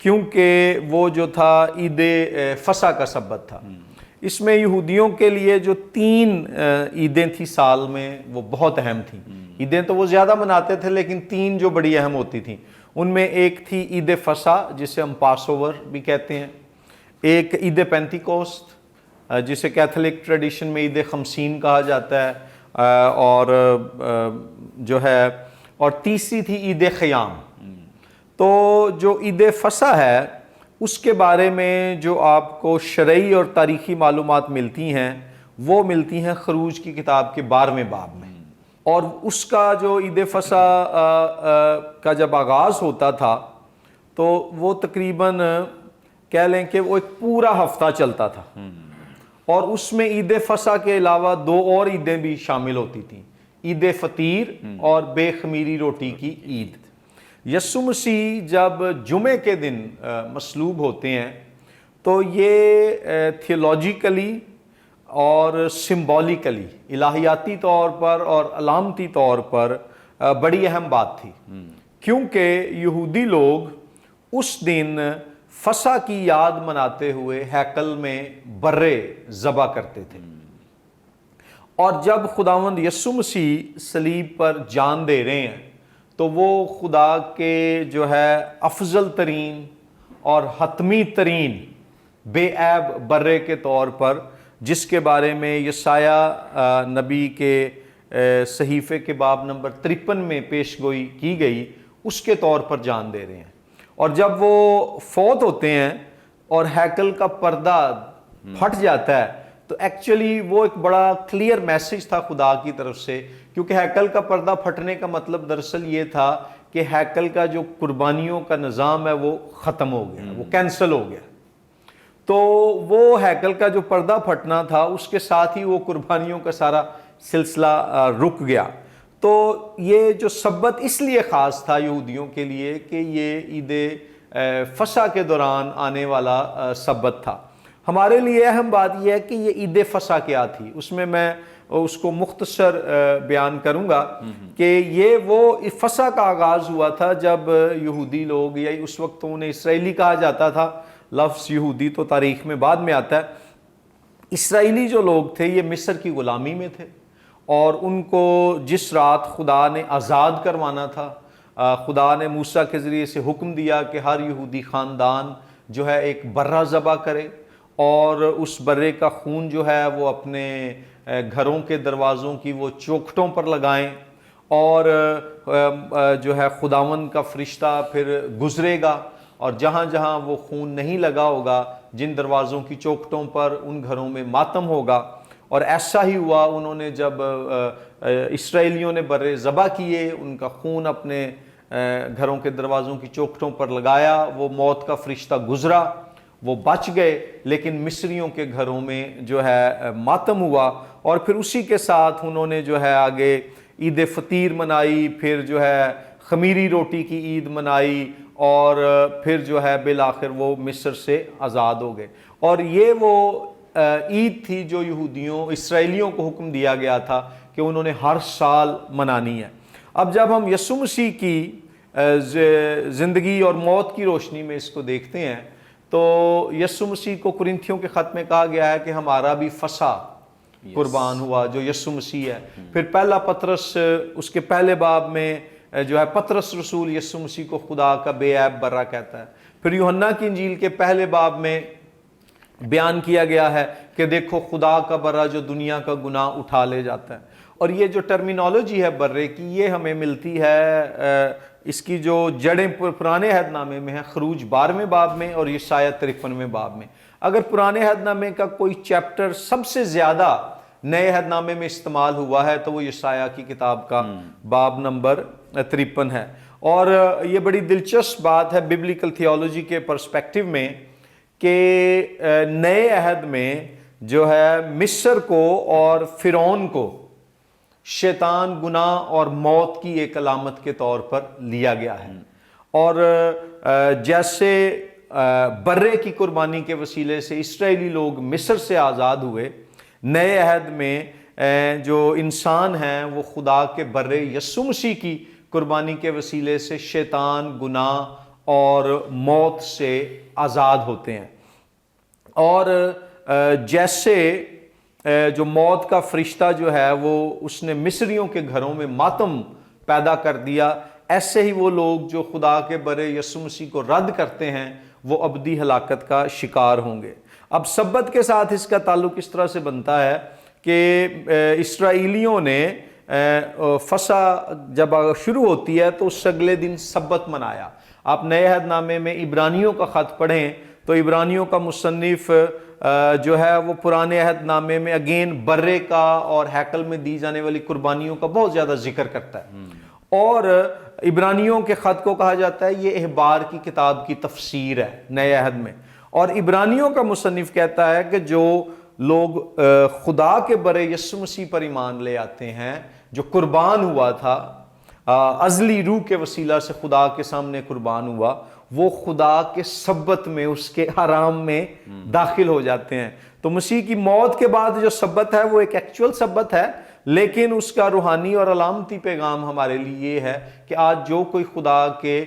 کیونکہ وہ جو تھا عید فصح کا سبت تھا۔ اس میں یہودیوں کے لیے جو 3 عیدیں تھیں سال میں وہ بہت اہم تھیں۔ عیدیں تو وہ زیادہ مناتے تھے لیکن 3 جو بڑی اہم ہوتی تھیں، ان میں ایک تھی عید فصح جسے ہم پاس اوور بھی کہتے ہیں، ایک عید پینتیکوست جسے کیتھولک ٹریڈیشن میں عید خمسین کہا جاتا ہے، اور جو ہے اور تیسری تھی عید خیام۔ تو جو عید فصح ہے اس کے بارے میں جو آپ کو شرعی اور تاریخی معلومات ملتی ہیں وہ ملتی ہیں خروج کی کتاب کے 12ویں باب میں، اور اس کا جو عید فصح کا جب آغاز ہوتا تھا تو وہ تقریباً کہہ لیں کہ وہ ایک پورا ہفتہ چلتا تھا، اور اس میں عید فصح کے علاوہ 2 اور عیدیں بھی شامل ہوتی تھیں، عید فطیر اور بے خمیری روٹی کی عید۔ یسوع مسیح جب جمعے کے دن مصلوب ہوتے ہیں تو یہ تھیولوجیکلی اور سمبولیکلی، الہیاتی طور پر اور علامتی طور پر بڑی اہم بات تھی، کیونکہ یہودی لوگ اس دن فصح کی یاد مناتے ہوئے ہیکل میں برے ذبح کرتے تھے، اور جب خداوند یسوع مسیح صلیب پر جان دے رہے ہیں تو وہ خدا کے جو ہے افضل ترین اور حتمی ترین بے عیب برے کے طور پر، جس کے بارے میں یسایہ نبی کے صحیفے کے باب نمبر 53 میں پیش گوئی کی گئی، اس کے طور پر جان دے رہے ہیں۔ اور جب وہ فوت ہوتے ہیں اور ہیکل کا پردہ پھٹ جاتا ہے تو ایکچولی وہ ایک بڑا کلیئر میسج تھا خدا کی طرف سے، کیونکہ ہیکل کا پردہ پھٹنے کا مطلب دراصل یہ تھا کہ ہیکل کا جو قربانیوں کا نظام ہے وہ ختم ہو گیا، وہ کینسل ہو گیا۔ تو وہ ہیکل کا جو پردہ پھٹنا تھا اس کے ساتھ ہی وہ قربانیوں کا سارا سلسلہ رک گیا۔ تو یہ جو سبت اس لیے خاص تھا یہودیوں کے لیے کہ یہ عید فصح کے دوران آنے والا سبت تھا۔ ہمارے لیے اہم بات یہ ہے کہ یہ عید فصح کیا تھی، اس میں اس کو مختصر بیان کروں گا کہ یہ وہ فصح کا آغاز ہوا تھا جب یہودی لوگ، یا اس وقت تو انہیں اسرائیلی کہا جاتا تھا، لفظ یہودی تو تاریخ میں بعد میں آتا ہے، اسرائیلی جو لوگ تھے یہ مصر کی غلامی میں تھے، اور ان کو جس رات خدا نے آزاد کروانا تھا، خدا نے موسیٰ کے ذریعے سے حکم دیا کہ ہر یہودی خاندان جو ہے ایک برہ ذبح کرے، اور اس برے کا خون جو ہے وہ اپنے گھروں کے دروازوں کی وہ چوکھٹوں پر لگائیں، اور جو ہے خداوند کا فرشتہ پھر گزرے گا، اور جہاں جہاں وہ خون نہیں لگا ہوگا جن دروازوں کی چوکھٹوں پر، ان گھروں میں ماتم ہوگا۔ اور ایسا ہی ہوا، انہوں نے جب اسرائیلیوں نے برے ذبح کیے، ان کا خون اپنے گھروں کے دروازوں کی چوکھٹوں پر لگایا، وہ موت کا فرشتہ گزرا، وہ بچ گئے، لیکن مصریوں کے گھروں میں جو ہے ماتم ہوا، اور پھر اسی کے ساتھ انہوں نے جو ہے آگے عید فطیر منائی، پھر جو ہے خمیری روٹی کی عید منائی، اور پھر جو ہے بالآخر وہ مصر سے آزاد ہو گئے۔ اور یہ وہ عید تھی جو اسرائیلیوں کو حکم دیا گیا تھا کہ انہوں نے ہر سال منانی ہے۔ اب جب ہم یسوع مسیح کی زندگی اور موت کی روشنی میں اس کو دیکھتے ہیں تو یسوع مسیح کو کرنتھیوں کے خط میں کہا گیا ہے کہ ہمارا بھی فصح قربان ہوا جو یسوع مسیح ہے۔ پھر پہلا پطرس اس کے پہلے باب میں جو ہے پطرس رسول یسوع مسیح کو خدا کا بے عیب برہ کہتا ہے۔ پھر یوحنا کی انجیل کے پہلے باب میں بیان کیا گیا ہے کہ دیکھو خدا کا برہ جو دنیا کا گناہ اٹھا لے جاتا ہے۔ اور یہ جو ٹرمینالوجی ہے برے کی، یہ ہمیں ملتی ہے، اس کی جو جڑیں پرانے عہد نامے میں ہیں، خروج 12ویں باب میں اور یشعیاء 53ویں باب میں۔ اگر پرانے عہد نامے کا کوئی چیپٹر سب سے زیادہ نئے عہد نامے میں استعمال ہوا ہے تو وہ یشعیاء کی کتاب کا باب نمبر 53 ہے۔ اور یہ بڑی دلچسپ بات ہے ببلیکل تھیولوجی کے پرسپیکٹیو میں کہ نئے عہد میں جو ہے مصر کو اور فرعون کو شیطان، گناہ اور موت کی ایک علامت کے طور پر لیا گیا ہے۔ اور جیسے برے کی قربانی کے وسیلے سے اسرائیلی لوگ مصر سے آزاد ہوئے، نئے عہد میں جو انسان ہیں وہ خدا کے برے یسوع مسیح کی قربانی کے وسیلے سے شیطان، گناہ اور موت سے آزاد ہوتے ہیں. اور جیسے جو موت کا فرشتہ جو ہے وہ اس نے مصریوں کے گھروں میں ماتم پیدا کر دیا، ایسے ہی وہ لوگ جو خدا کے برے یسوع مسیح کو رد کرتے ہیں وہ ابدی ہلاکت کا شکار ہوں گے. اب سبت کے ساتھ اس کا تعلق اس طرح سے بنتا ہے کہ اسرائیلیوں نے فصح جب شروع ہوتی ہے تو اس اگلے دن سبت منایا. آپ نئے عہد نامے میں عبرانیوں کا خط پڑھیں تو عبرانیوں کا مصنف جو ہے وہ پرانے عہد نامے میں اگین برے کا اور ہیکل میں دی جانے والی قربانیوں کا بہت زیادہ ذکر کرتا ہے. اور عبرانیوں کے خط کو کہا جاتا ہے یہ احبار کی کتاب کی تفسیر ہے نئے عہد میں. اور عبرانیوں کا مصنف کہتا ہے کہ جو لوگ خدا کے برے یسوع مسیح پر ایمان لے آتے ہیں، جو قربان ہوا تھا ازلی روح کے وسیلہ سے خدا کے سامنے قربان ہوا، وہ خدا کے سبت میں، اس کے آرام میں داخل ہو جاتے ہیں. تو مسیح کی موت کے بعد جو سبت ہے وہ ایک ایکچول سبت ہے، لیکن اس کا روحانی اور علامتی پیغام ہمارے لیے یہ ہے کہ آج جو کوئی خدا کے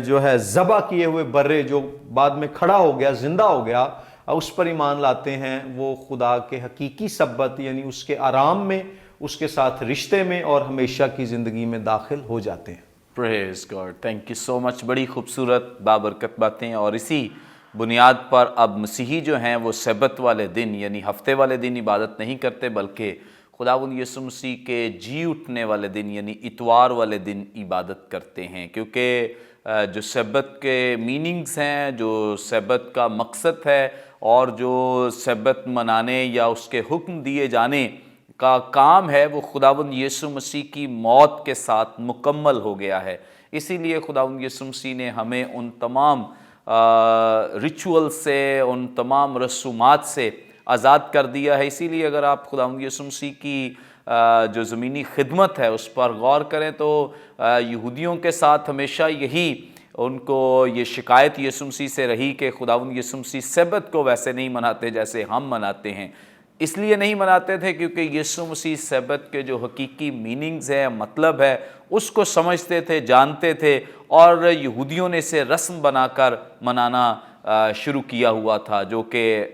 جو ہے ذبح کیے ہوئے برے جو بعد میں کھڑا ہو گیا، زندہ ہو گیا، اس پر ایمان لاتے ہیں، وہ خدا کے حقیقی سبت یعنی اس کے آرام میں، اس کے ساتھ رشتے میں اور ہمیشہ کی زندگی میں داخل ہو جاتے ہیں. پریز گاڈ، تھینک یو سو مچ. بڑی خوبصورت بابرکت باتیں. اور اسی بنیاد پر اب مسیحی جو ہیں وہ سبت والے دن یعنی ہفتے والے دن عبادت نہیں کرتے، بلکہ خداوند یسوع مسیح کے جی اٹھنے والے دن یعنی اتوار والے دن عبادت کرتے ہیں. کیونکہ جو سبت کے میننگز ہیں، جو سبت کا مقصد ہے اور جو سبت منانے یا اس کے حکم دیے جانے کا کام ہے، وہ خداوند یسوع مسیح کی موت کے ساتھ مکمل ہو گیا ہے. اسی لیے خداوند یسوع مسیح نے ہمیں ان تمام ریچول سے، ان تمام رسومات سے آزاد کر دیا ہے. اسی لیے اگر آپ خداوند یسوع مسیح کی جو زمینی خدمت ہے اس پر غور کریں تو یہودیوں کے ساتھ ہمیشہ یہی ان کو یہ شکایت یسوع مسیح سے رہی کہ خداوند یسوع مسیح سبت کو ویسے نہیں مناتے جیسے ہم مناتے ہیں. اس لیے نہیں مناتے تھے کیونکہ یسوع مسیح سبت کے جو حقیقی میننگز ہے، مطلب ہے، اس کو سمجھتے تھے، جانتے تھے، اور یہودیوں نے اسے رسم بنا کر منانا شروع کیا ہوا تھا جو کہ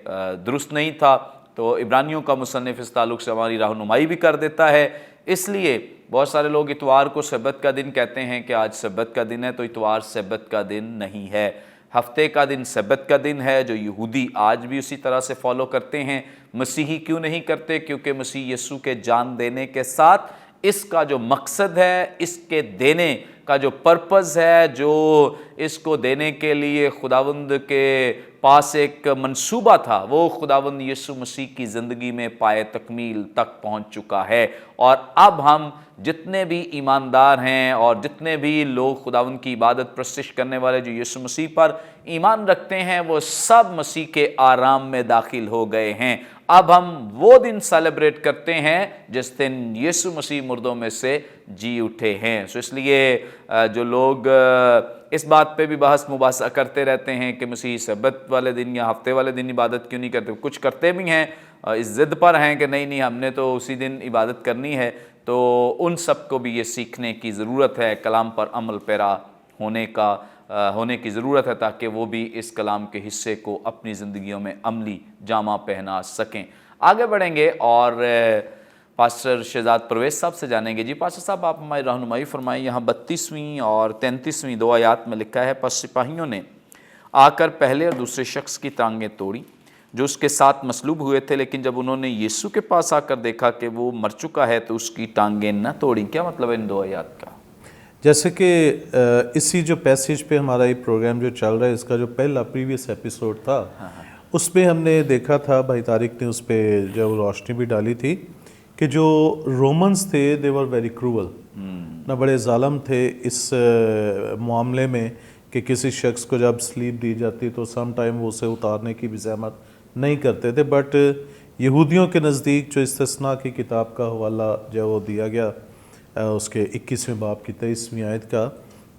درست نہیں تھا. تو عبرانیوں کا مصنف اس تعلق سے ہماری رہنمائی بھی کر دیتا ہے. اس لیے بہت سارے لوگ اتوار کو سبت کا دن کہتے ہیں کہ آج سبت کا دن ہے، تو اتوار سبت کا دن نہیں ہے. ہفتے کا دن سبت کا دن ہے جو یہودی آج بھی اسی طرح سے فالو کرتے ہیں. مسیحی کیوں نہیں کرتے؟ کیونکہ مسیح یسوع کے جان دینے کے ساتھ اس کا جو مقصد ہے، اس کے دینے کا جو پرپز ہے، جو اس کو دینے کے لیے خداوند کے پاس ایک منصوبہ تھا، وہ خداوند یسوع مسیح کی زندگی میں پائے تکمیل تک پہنچ چکا ہے. اور اب ہم جتنے بھی ایماندار ہیں اور جتنے بھی لوگ خداوند کی عبادت پرستش کرنے والے جو یسوع مسیح پر ایمان رکھتے ہیں، وہ سب مسیح کے آرام میں داخل ہو گئے ہیں. اب ہم وہ دن سیلیبریٹ کرتے ہیں جس دن یسوع مسیح مردوں میں سے جی اٹھے ہیں. سو اس لیے جو لوگ اس بات پہ بھی بحث مباحثہ کرتے رہتے ہیں کہ مسیح سبت والے دن یا ہفتے والے دن عبادت کیوں نہیں کرتے، کچھ کرتے بھی ہیں، اس ضد پر ہیں کہ نہیں ہم نے تو اسی دن عبادت کرنی ہے، تو ان سب کو بھی یہ سیکھنے کی ضرورت ہے، کلام پر عمل پیرا ہونے کی ضرورت ہے، تاکہ وہ بھی اس کلام کے حصے کو اپنی زندگیوں میں عملی جامہ پہنا سکیں. آگے بڑھیں گے اور پاسٹر شہزاد پرویز صاحب سے جانیں گے. جی پاسٹر صاحب، آپ ہماری رہنمائی فرمائیں. یہاں 32ویں اور 33ویں 2 آیات میں لکھا ہے، پس سپاہیوں نے آ کر پہلے اور دوسرے شخص کی ٹانگیں توڑی جو اس کے ساتھ مصلوب ہوئے تھے، لیکن جب انہوں نے یسوع کے پاس آ کر دیکھا کہ وہ مر چکا ہے تو اس کی ٹانگیں نہ توڑیں. کیا مطلب ہے ان 2 آیات کا؟ جیسے کہ اسی جو پیسیج پہ ہمارا یہ پروگرام جو چل رہا ہے، اس کا جو پہلا پریویس ایپیسوڈ تھا، اس پہ ہم نے دیکھا تھا، بھائی طارق نے اس پہ جو روشنی بھی ڈالی تھی کہ جو رومنز تھے they were very cruel، نہ بڑے ظالم تھے اس معاملے میں کہ کسی شخص کو جب سلیپ دی جاتی تو سم ٹائم وہ اسے اتارنے کی بھی زحمت نہیں کرتے تھے. بٹ یہودیوں کے نزدیک جو استثناء کی کتاب کا حوالہ جو وہ دیا گیا اس کے 21ویں باب کی 23ویں آیت کا،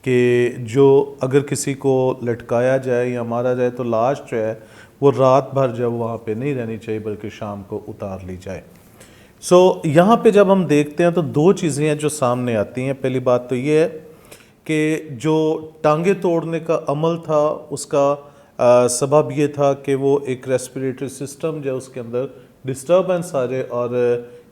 کہ جو اگر کسی کو لٹکایا جائے یا مارا جائے تو لاش جو ہے وہ رات بھر جب وہاں پہ نہیں رہنی چاہیے بلکہ شام کو اتار لی جائے. یہاں پہ جب ہم دیکھتے ہیں تو 2 چیزیں ہیں جو سامنے آتی ہیں. پہلی بات تو یہ ہے کہ جو ٹانگیں توڑنے کا عمل تھا اس کا سبب یہ تھا کہ وہ ایک ریسپیریٹری سسٹم جو اس کے اندر ڈسٹربنس آ جائے، اور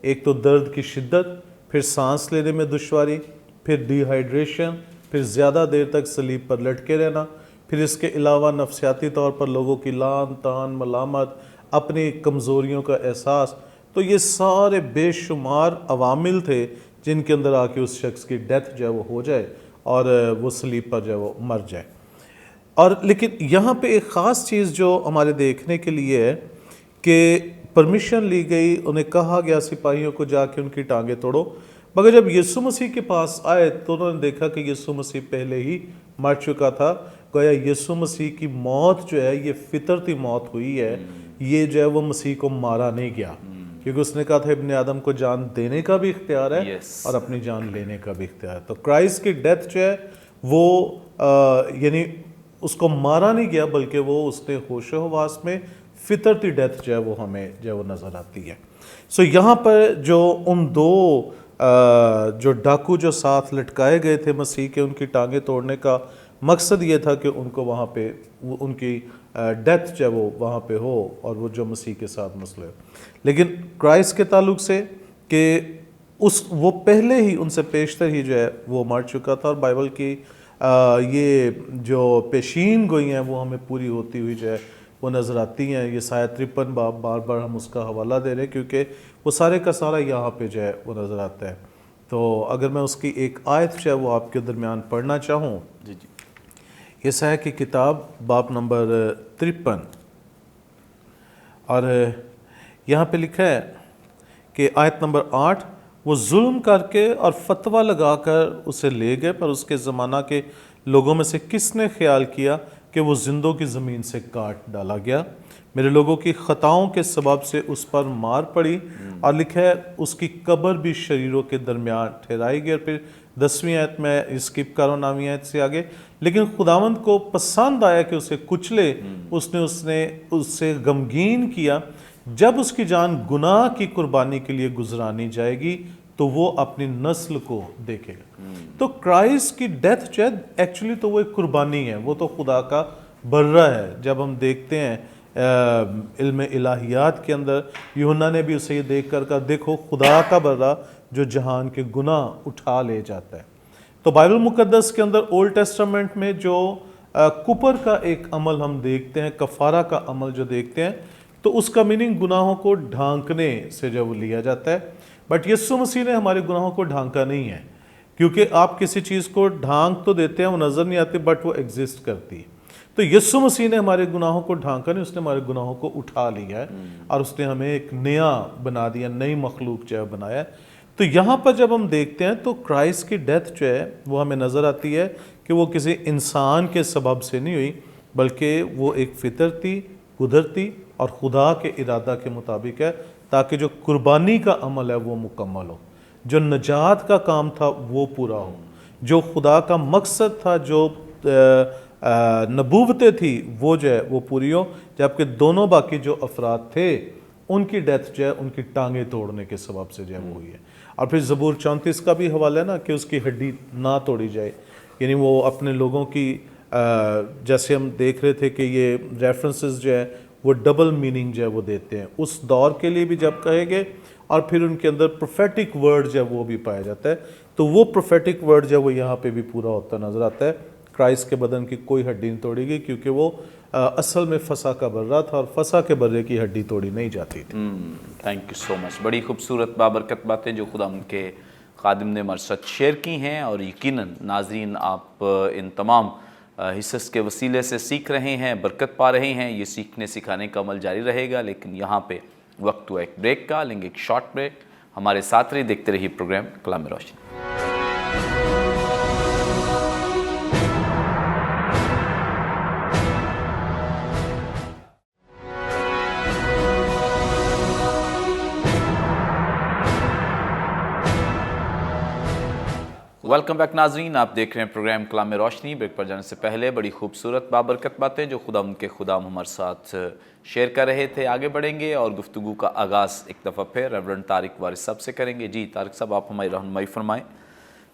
ایک تو درد کی شدت، پھر سانس لینے میں دشواری، پھر ڈی ہائیڈریشن، پھر زیادہ دیر تک سلیپ پر لٹکے رہنا، پھر اس کے علاوہ نفسیاتی طور پر لوگوں کی لان تان، ملامت، اپنی کمزوریوں کا احساس. تو یہ سارے بے شمار عوامل تھے جن کے اندر آ کے اس شخص کی ڈیتھ جو ہے وہ ہو جائے اور وہ سلیپ پر جو ہے وہ مر جائے. اور لیکن یہاں پہ ایک خاص چیز جو ہمارے دیکھنے کے لیے ہے کہ پرمیشن لی گئی، انہیں کہا گیا سپاہیوں کو جا کے ان کی ٹانگیں توڑو، مگر جب یسوع مسیح کے پاس آئے تو انہوں نے دیکھا کہ یسوع مسیح پہلے ہی مر چکا تھا. گویا یسوع مسیح کی موت جو ہے یہ فطرتی موت ہوئی ہے، یہ جو ہے وہ مسیح کو مارا نہیں گیا، کیونکہ اس نے کہا تھا ابن آدم کو جان دینے کا بھی اختیار ہے اور اپنی جان لینے کا بھی اختیار ہے. تو کرائسٹ کی ڈیتھ جو ہے وہ یعنی اس کو مارا نہیں گیا، بلکہ وہ اس نے ہوش و حواس میں فطرتی ڈیتھ جو ہے وہ ہمیں جو ہے وہ نظر آتی ہے. سو یہاں پر جو ان دو جو ڈاکو جو ساتھ لٹکائے گئے تھے مسیح کے، ان کی ٹانگیں توڑنے کا مقصد یہ تھا کہ ان کو وہاں پہ ان کی ڈیتھ جو ہے وہ وہاں پہ ہو اور وہ جو مسیح کے ساتھ مسئلہ ہے. لیکن کرائسٹ کے تعلق سے کہ وہ پہلے ہی ان سے پیشتر ہی جو ہے وہ مر چکا تھا، اور بائبل کی یہ جو پیشین گوئی ہیں وہ ہمیں پوری ہوتی ہوئی جو ہے وہ نظر آتی ہیں. یہ سایہ 53 باب بار بار ہم اس کا حوالہ دے رہے ہیں کیونکہ وہ سارے کا سارا یہاں پہ جو ہے وہ نظر آتا ہے. تو اگر میں اس کی ایک آیت جو ہے وہ آپ کے درمیان پڑھنا چاہوں، جی یسایہ کی کتاب باب نمبر 53، اور یہاں پہ لکھا ہے کہ آیت نمبر 8، وہ ظلم کر کے اور فتویٰ لگا کر اسے لے گئے، پر اس کے زمانہ کے لوگوں میں سے کس نے خیال کیا کہ وہ زندوں کی زمین سے کاٹ ڈالا گیا؟ میرے لوگوں کی خطاؤں کے سبب سے اس پر مار پڑی، اور لکھا ہے اس کی قبر بھی شریروں کے درمیان ٹھہرائی گئی. اور پھر 10ویں آیت میں اسکپ کرو 9ویں آیت سے آگے، لیکن خداوند کو پسند آیا کہ اسے کچلے، اس نے اس سے غمگین کیا. جب اس کی جان گناہ کی قربانی کے لیے گزرانی جائے گی تو وہ اپنی نسل کو دیکھے گا. تو کرائسٹ کی ڈیتھ جو ہے ایکچولی تو وہ ایک قربانی ہے، وہ تو خدا کا برہ ہے. جب ہم دیکھتے ہیں علم الہیات کے اندر، یوحنا نے بھی اسے یہ دیکھ کر کہا دیکھو خدا کا برہ جو جہان کے گناہ اٹھا لے جاتا ہے. تو بائبل مقدس کے اندر اولڈ ٹیسٹامنٹ میں جو کپر کا ایک عمل ہم دیکھتے ہیں، کفارہ کا عمل جو دیکھتے ہیں، تو اس کا میننگ گناہوں کو ڈھانکنے سے جو وہ لیا جاتا ہے. بٹ یسوع مسیح نے ہمارے گناہوں کو ڈھانکا نہیں ہے، کیونکہ آپ کسی چیز کو ڈھانک تو دیتے ہیں، وہ نظر نہیں آتی بٹ وہ ایگزسٹ کرتی ہے. تو یسوع مسیح نے ہمارے گناہوں کو ڈھانکا نہیں، اس نے ہمارے گناہوں کو اٹھا لیا ہے اور اس نے ہمیں ایک نیا بنا دیا، نئی مخلوق جو ہے بنایا ہے. تو یہاں پر جب ہم دیکھتے ہیں تو کرائسٹ کی ڈیتھ جو ہے وہ ہمیں نظر آتی ہے کہ وہ کسی انسان کے سبب سے نہیں ہوئی، بلکہ وہ ایک فطرتی، قدرتی اور خدا کے ارادہ کے مطابق ہے، تاکہ جو قربانی کا عمل ہے وہ مکمل ہو، جو نجات کا کام تھا وہ پورا ہو، جو خدا کا مقصد تھا، جو نبوتیں تھی وہ جو ہے وہ پوری ہو. جبکہ دونوں باقی جو افراد تھے ان کی ڈیتھ جو ہے ان کی ٹانگیں توڑنے کے سبب سے جو ہے وہ ہوئی ہے. اور پھر زبور 34 کا بھی حوالہ ہے نا کہ اس کی ہڈی نہ توڑی جائے، یعنی وہ اپنے لوگوں کی جیسے ہم دیکھ رہے تھے کہ یہ ریفرنسز جو ہے وہ ڈبل میننگ جو ہے وہ دیتے ہیں اس دور کے لیے بھی جب کہے گے، اور پھر ان کے اندر پروفیٹک ورڈ جو ہے وہ بھی پایا جاتا ہے. تو وہ پروفیٹک ورڈ جو ہے وہ یہاں پہ بھی پورا ہوتا نظر آتا ہے. کرائسٹ کے بدن کی کوئی ہڈی نہیں توڑی گئی، کیونکہ وہ اصل میں فسا کا برہ تھا اور فسا کے برے کی ہڈی توڑی نہیں جاتی تھی. تھینک یو سو مچ. بڑی خوبصورت بابرکت باتیں جو خدا ان کے خادم نے ہمارے ساتھ شیئر کی ہیں، اور یقیناً ناظرین آپ ان تمام حصص کے وسیلے سے سیکھ رہے ہیں، برکت پا رہے ہیں. یہ سیکھنے سکھانے کا عمل جاری رہے گا، لیکن یہاں پہ وقت ہوا ایک بریک کا. لیں گے ایک شارٹ بریک. ہمارے ساتھ رہی، دیکھتے رہیے پروگرام کلام روشنی. ویلکم بیک ناظرین، آپ دیکھ رہے ہیں پروگرام کلام روشنی. بریک پر جانے سے پہلے بڑی خوبصورت بابرکت باتیں جو خدا ان کے خدام ہمارے ساتھ شیئر کر رہے تھے آگے بڑھیں گے، اور گفتگو کا آغاز ایک دفعہ پھر ریورنڈ طارق وارث صاحب سے کریں گے. جی طارق صاحب، آپ ہماری رہنمائی فرمائیں.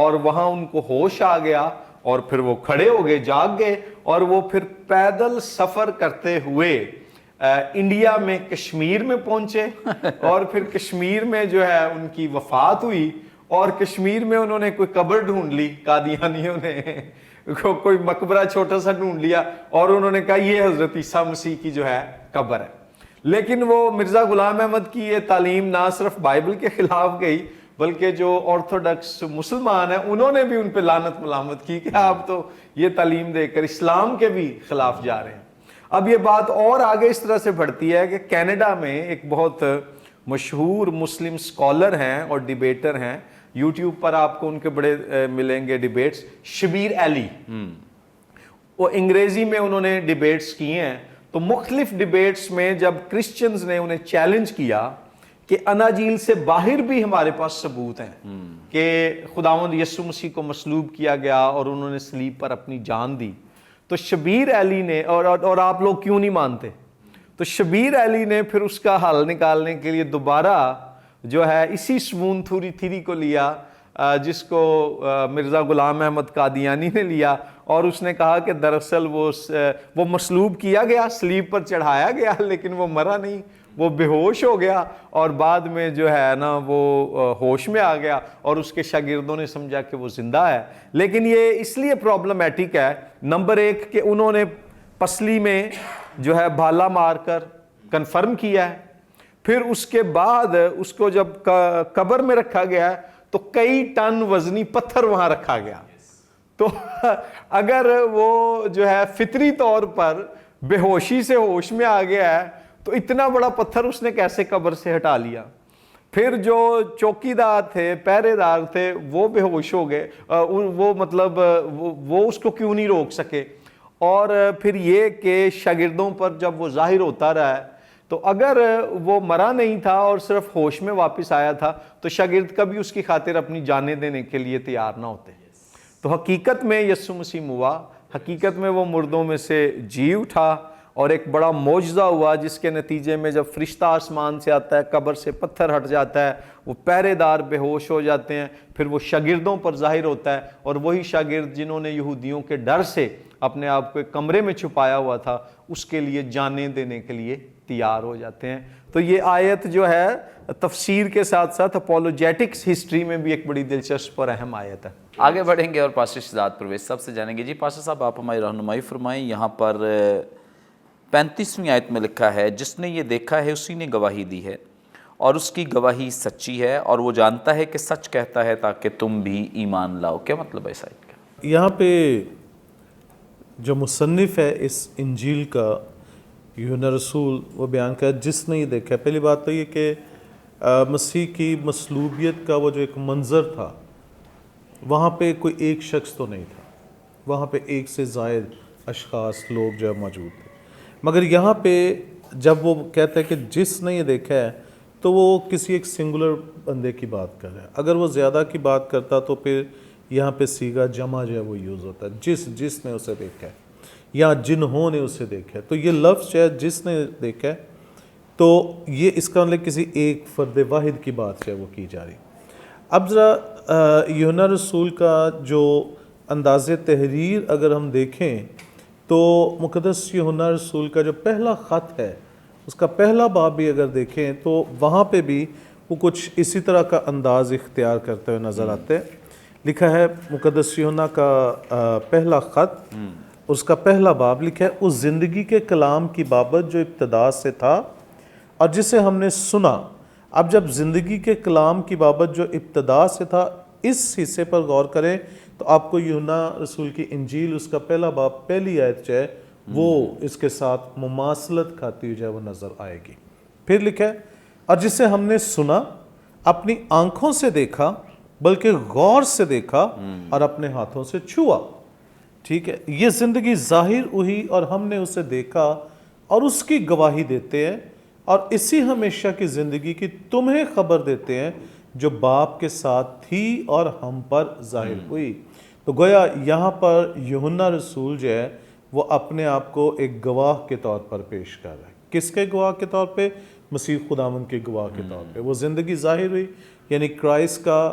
اور وہاں ان کو ہوش آ گیا اور پھر وہ کھڑے ہو گئے, جاگ گئے, اور وہ پھر پیدل سفر کرتے ہوئے انڈیا میں کشمیر میں پہنچے, اور پھر کشمیر میں جو ہے ان کی وفات ہوئی, اور کشمیر میں انہوں نے کوئی قبر ڈھونڈ لی, قادیانیوں نے کوئی مقبرہ چھوٹا سا ڈھونڈ لیا, اور انہوں نے کہا یہ حضرت عیسیٰ مسیح کی جو ہے قبر ہے. لیکن وہ مرزا غلام احمد کی یہ تعلیم نہ صرف بائبل کے خلاف گئی, بلکہ جو آرتھوڈکس مسلمان ہیں انہوں نے بھی ان پہ لعنت ملامت کی کہ آپ تو یہ تعلیم دے کر اسلام کے بھی خلاف جا رہے ہیں. اب یہ بات اور آگے اس طرح سے بڑھتی ہے کہ کینیڈا میں ایک بہت مشہور مسلم اسکالر ہیں اور ڈیبیٹر ہیں, یوٹیوب پر آپ کو ان کے بڑے ملیں گے ڈیبیٹس, شبیر ایلی. وہ انگریزی میں انہوں نے ڈیبیٹس کیے ہیں. تو مختلف ڈیبیٹس میں جب کرسچنز نے انہیں چیلنج کیا کہ اناجیل سے باہر بھی ہمارے پاس ثبوت ہیں کہ خداوند یسوع مسیح کو مصلوب کیا گیا اور انہوں نے صلیب پر اپنی جان دی, تو شبیر ایلی نے اور آپ لوگ کیوں نہیں مانتے, تو شبیر ایلی نے پھر اس کا حل نکالنے کے لیے دوبارہ جو ہے اسی سوون تھیوری کو لیا جس کو مرزا غلام احمد قادیانی نے لیا, اور اس نے کہا کہ دراصل وہ مصلوب کیا گیا, صلیب پر چڑھایا گیا, لیکن وہ مرا نہیں, وہ بے ہوش ہو گیا, اور بعد میں جو ہے نا وہ ہوش میں آ گیا, اور اس کے شاگردوں نے سمجھا کہ وہ زندہ ہے. لیکن یہ اس لیے پرابلمیٹک ہے, نمبر ایک کہ انہوں نے پسلی میں جو ہے بھالا مار کر کنفرم کیا ہے, پھر اس کے بعد اس کو جب قبر میں رکھا گیا تو کئی ٹن وزنی پتھر وہاں رکھا گیا. تو اگر وہ جو ہے فطری طور پر بے ہوشی سے ہوش میں آ گیا ہے تو اتنا بڑا پتھر اس نے کیسے قبر سے ہٹا لیا. پھر جو چوکیدار تھے, پہرے دار تھے, وہ بے ہوش ہو گئے, وہ مطلب وہ اس کو کیوں نہیں روک سکے. اور پھر یہ کہ شاگردوں پر جب وہ ظاہر ہوتا رہا ہے تو اگر وہ مرا نہیں تھا اور صرف ہوش میں واپس آیا تھا تو شاگرد کبھی اس کی خاطر اپنی جانیں دینے کے لیے تیار نہ ہوتے. تو حقیقت میں یسوع مسیح ہوا, حقیقت میں وہ مردوں میں سے جی اٹھا, اور ایک بڑا معجزہ ہوا جس کے نتیجے میں جب فرشتہ آسمان سے آتا ہے, قبر سے پتھر ہٹ جاتا ہے, وہ پہرے دار بے ہوش ہو جاتے ہیں, پھر وہ شاگردوں پر ظاہر ہوتا ہے, اور وہی شاگرد جنہوں نے یہودیوں کے ڈر سے اپنے آپ کو ایک کمرے میں چھپایا ہوا تھا اس کے لیے جانیں دینے کے لیے تیار ہو جاتے ہیں. تو یہ آیت جو ہے تفسیر کے ساتھ ساتھ اپولوجیٹکس ہسٹری میں بھی ایک بڑی دلچسپ اور اہم آیت ہے. آگے بڑھیں گے اور پاسٹر شہزاد پرویز صاحب سے جانیں گے. جی پاسٹر صاحب آپ ہماری رہنمائی فرمائیں. یہاں پر 35ویں آیت میں لکھا ہے, جس نے یہ دیکھا ہے اسی نے گواہی دی ہے اور اس کی گواہی سچی ہے, اور وہ جانتا ہے کہ سچ کہتا ہے تاکہ تم بھی ایمان لاؤ. کیا مطلب ہے اس آیت کا؟ یہاں پہ جو مصنف ہے اس انجیل کا, یوحنا رسول, وہ بیان کر جس نے یہ دیکھا. پہلی بات تو یہ کہ مسیح کی مصلوبیت کا وہ جو ایک منظر تھا, وہاں پہ کوئی ایک شخص تو نہیں تھا, وہاں پہ ایک سے زائد اشخاص لوگ جو ہے موجود تھے. مگر یہاں پہ جب وہ کہتا ہے کہ جس نے یہ دیکھا ہے تو وہ کسی ایک سنگولر بندے کی بات کر رہا ہے. اگر وہ زیادہ کی بات کرتا تو پھر یہاں پہ صیغہ جمع جو ہے وہ یوز ہوتا ہے, جس نے اسے دیکھا ہے یا جنہوں نے اسے دیکھا ہے. تو یہ لفظ ہے جس نے دیکھا ہے, تو یہ اس کا مطلب کسی ایک فرد واحد کی بات جو ہے وہ کی جا رہی. اب ذرا یوحنا رسول کا جو انداز تحریر اگر ہم دیکھیں تو مقدس یوحنا رسول کا جو پہلا خط ہے اس کا پہلا باب بھی اگر دیکھیں تو وہاں پہ بھی وہ کچھ اسی طرح کا انداز اختیار کرتے ہوئے نظر آتے ہیں. لکھا ہے مقدس یوحنا کا پہلا خط, اس کا پہلا باب لکھا ہے, اس زندگی کے کلام کی بابت جو ابتدا سے تھا اور جسے ہم نے سنا. اب جب زندگی کے کلام کی بابت جو ابتدا سے تھا اس حصے پر غور کریں تو آپ کو یوحنا رسول کی انجیل اس کا پہلا باب پہلی آیت جو ہے وہ اس کے ساتھ مماثلت کھاتی ہوئی جو ہے وہ نظر آئے گی. پھر لکھا ہے, اور جسے ہم نے سنا, اپنی آنکھوں سے دیکھا, بلکہ غور سے دیکھا اور اپنے ہاتھوں سے چھوا. ٹھیک ہے, یہ زندگی ظاہر ہوئی اور ہم نے اسے دیکھا اور اس کی گواہی دیتے ہیں, اور اسی ہمیشہ کی زندگی کی تمہیں خبر دیتے ہیں جو باپ کے ساتھ تھی اور ہم پر ظاہر ہوئی. تو گویا یہاں پر یوحنا رسول جو ہے وہ اپنے آپ کو ایک گواہ کے طور پر پیش کر رہا ہے. کس کے گواہ کے طور پہ؟ مسیح خداوند کے گواہ کے طور پہ. وہ زندگی ظاہر ہوئی, یعنی کرائسٹ کا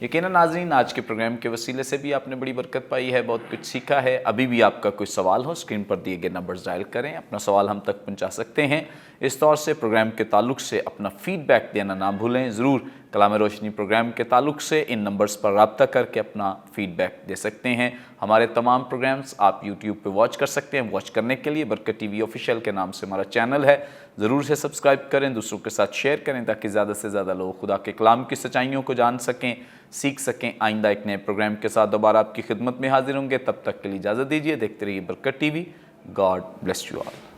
یقیناً ناظرین آج کے پروگرام کے وسیلے سے بھی آپ نے بڑی برکت پائی ہے، بہت کچھ سیکھا ہے۔ ابھی بھی آپ کا کوئی سوال ہو اسکرین پر دیے گئے نمبرز ڈائل کریں، اپنا سوال ہم تک پہنچا سکتے ہیں۔ اس طور سے پروگرام کے تعلق سے اپنا فیڈ بیک دینا نہ بھولیں، ضرور کلام روشنی پروگرام کے تعلق سے ان نمبرز پر رابطہ کر کے اپنا فیڈ بیک دے سکتے ہیں۔ ہمارے تمام پروگرامز آپ یوٹیوب پہ واچ کر سکتے ہیں۔ واچ کرنے کے لیے برکت ٹی وی آفیشیل کے نام سے ہمارا چینل ہے، ضرور سے سبسکرائب کریں، دوسروں کے ساتھ شیئر کریں تاکہ زیادہ سے زیادہ لوگ خدا کے کلام کی سچائیوں کو جان سکیں، سیکھ سکیں۔ آئندہ ایک نئے پروگرام کے ساتھ دوبارہ آپ کی خدمت میں حاضر ہوں گے، تب تک کے لیے اجازت دیجیے۔ دیکھتے رہیے برکت T V. God bless you all.